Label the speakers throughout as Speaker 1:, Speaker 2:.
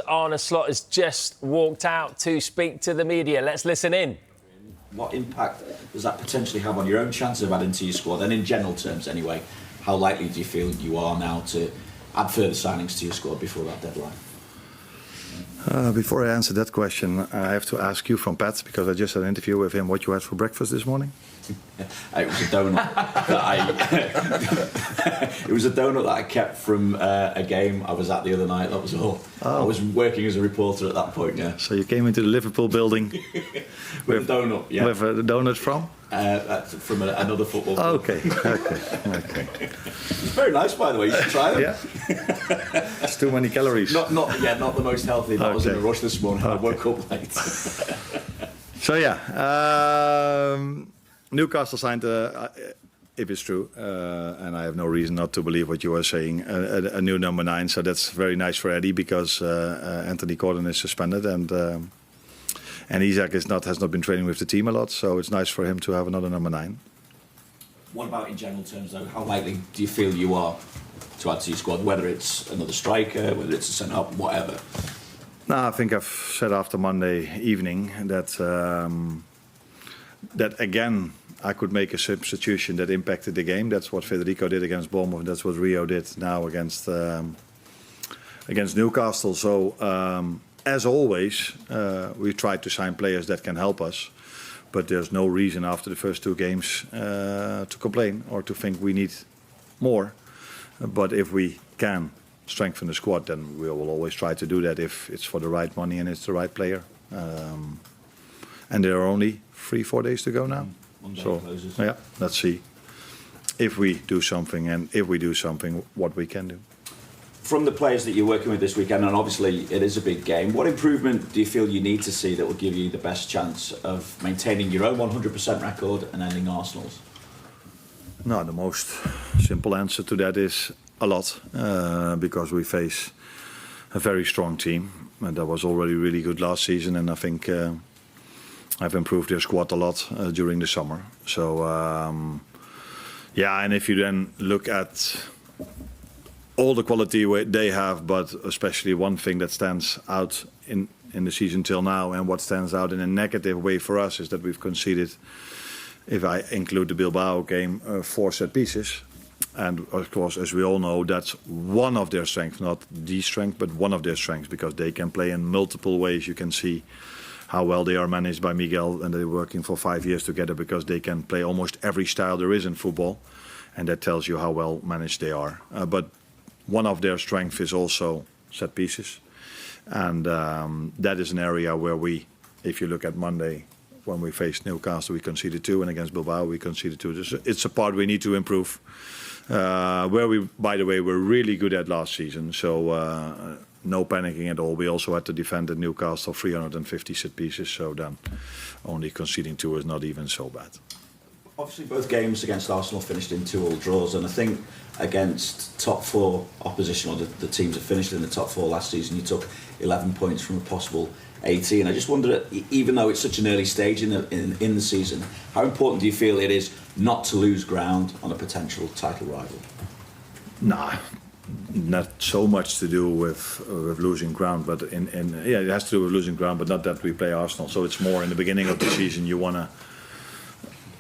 Speaker 1: Arne Slot has just walked out to speak to the media. Let's listen in.
Speaker 2: What impact does that potentially have on your own chances of adding to your squad? And in general terms, anyway, how likely do you feel you are now to add further signings to your squad before that deadline?
Speaker 3: Before I answer that question, I have to ask you from Pat, because I just had an interview with him, what you had for breakfast this morning?
Speaker 2: It was a donut it was a donut that I kept from a game I was at the other night. That was all. I was working as a reporter at that point. Yeah.
Speaker 3: So you came into the Liverpool building
Speaker 2: with a donut. Yeah.
Speaker 3: With a donut from?
Speaker 2: From another football club.
Speaker 3: Okay.
Speaker 2: It's very nice, by the way. You should try them.
Speaker 3: Yeah. It's too many calories.
Speaker 2: Not the most healthy. But I was in a rush this morning. I woke up late.
Speaker 3: So Newcastle signed, if it's true, and I have no reason not to believe what you are saying, a new number 9. So that's very nice for Eddie, because Anthony Gordon is suspended, and Isaac has not been training with the team a lot. So it's nice for him to have another number 9.
Speaker 2: What about in general terms, though? How likely do you feel you are to add to your squad? Whether it's another striker, whether it's a centre-half, whatever.
Speaker 3: No, I think I've said after Monday evening that again I could make a substitution that impacted the game. That's what Federico did against Bournemouth. That's what Rio did now against Newcastle. So as always, we try to sign players that can help us. But there's no reason after the first 2 games to complain or to think we need more. But if we can strengthen the squad, then we will always try to do that if it's for the right money and it's the right player. And there are only 3-4 days to go now. So yeah, let's see if we do something, and if we do something, what we can do.
Speaker 2: From the players that you're working with this weekend, and obviously it is a big game, what improvement do you feel you need to see that will give you the best chance of maintaining your own 100% record and ending Arsenal's?
Speaker 3: No, the most simple answer to that is a lot, because we face a very strong team, and that was already really good last season, and I think I've improved their squad a lot during the summer. So and if you then look at all the quality they have, but especially one thing that stands out in the season till now, and what stands out in a negative way for us, is that we've conceded, if I include the Bilbao game, 4 set pieces. And of course, as we all know, that's one of their strengths, not the strength, but one of their strengths, because they can play in multiple ways. You can see how well they are managed by Miguel, and they're working for 5 years together, because they can play almost every style there is in football, and that tells you how well managed they are. But one of their strengths is also set pieces, and that is an area where we, if you look at Monday, when we faced Newcastle, we conceded 2, and against Bilbao we conceded 2. It's a part we need to improve, where we, by the way, were really good at last season. So no panicking at all. We also had to defend at Newcastle 350 set pieces, so then only conceding 2 is not even so bad.
Speaker 2: Obviously, both games against Arsenal finished in 2-2 draws, and I think against top 4 opposition, or the teams that finished in the top 4 last season, you took 11 points from a possible 18. I just wonder, even though it's such an early stage in the season, how important do you feel it is not to lose ground on a potential title rival?
Speaker 3: Nah, not so much to do with losing ground, but it has to do with losing ground, but not that we play Arsenal. So it's more in the beginning of the season you want to.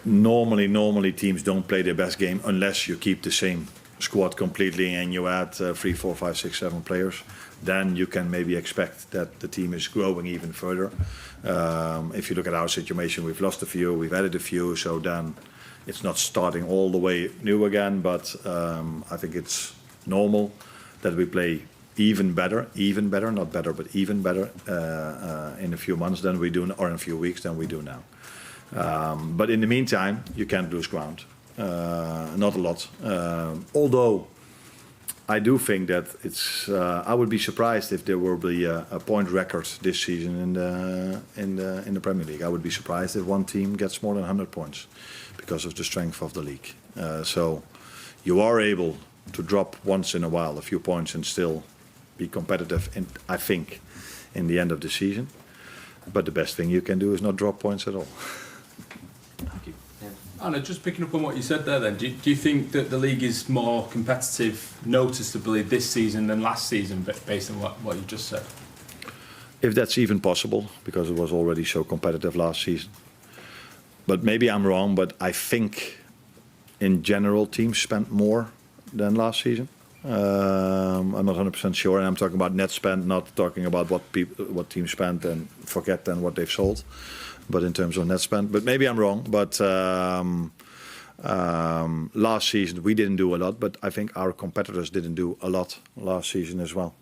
Speaker 3: Normally teams don't play their best game unless you keep the same squad completely and you add 3, 4, 5, 6, 7 players. Then you can maybe expect that the team is growing even further. If you look at our situation, we've lost a few, we've added a few, so then it's not starting all the way new again. But I think it's normal that we play even better, not better, but even better in a few months than we do, or in a few weeks than we do now. But in the meantime, you can't lose ground. Not a lot. Although I do think that it's. I would be surprised if there will be a point record this season in the Premier League. I would be surprised if one team gets more than 100 points because of the strength of the league. So you are able to drop once in a while a few points and still be competitive. I think in the end of the season. But the best thing you can do is not drop points at all.
Speaker 2: Thank you.
Speaker 4: Anna, just picking up on what you said there then, do you think that the league is more competitive noticeably this season than last season, based on what you just said?
Speaker 3: if that's even possible, because it was already so competitive last season. But maybe I'm wrong, but I think in general teams spent more than last season. I'm not 100% sure, and I'm talking about net spend, not talking about what teams spent and forget then what they've sold, but in terms of net spend. But maybe I'm wrong, but last season we didn't do a lot, but I think our competitors didn't do a lot last season as well.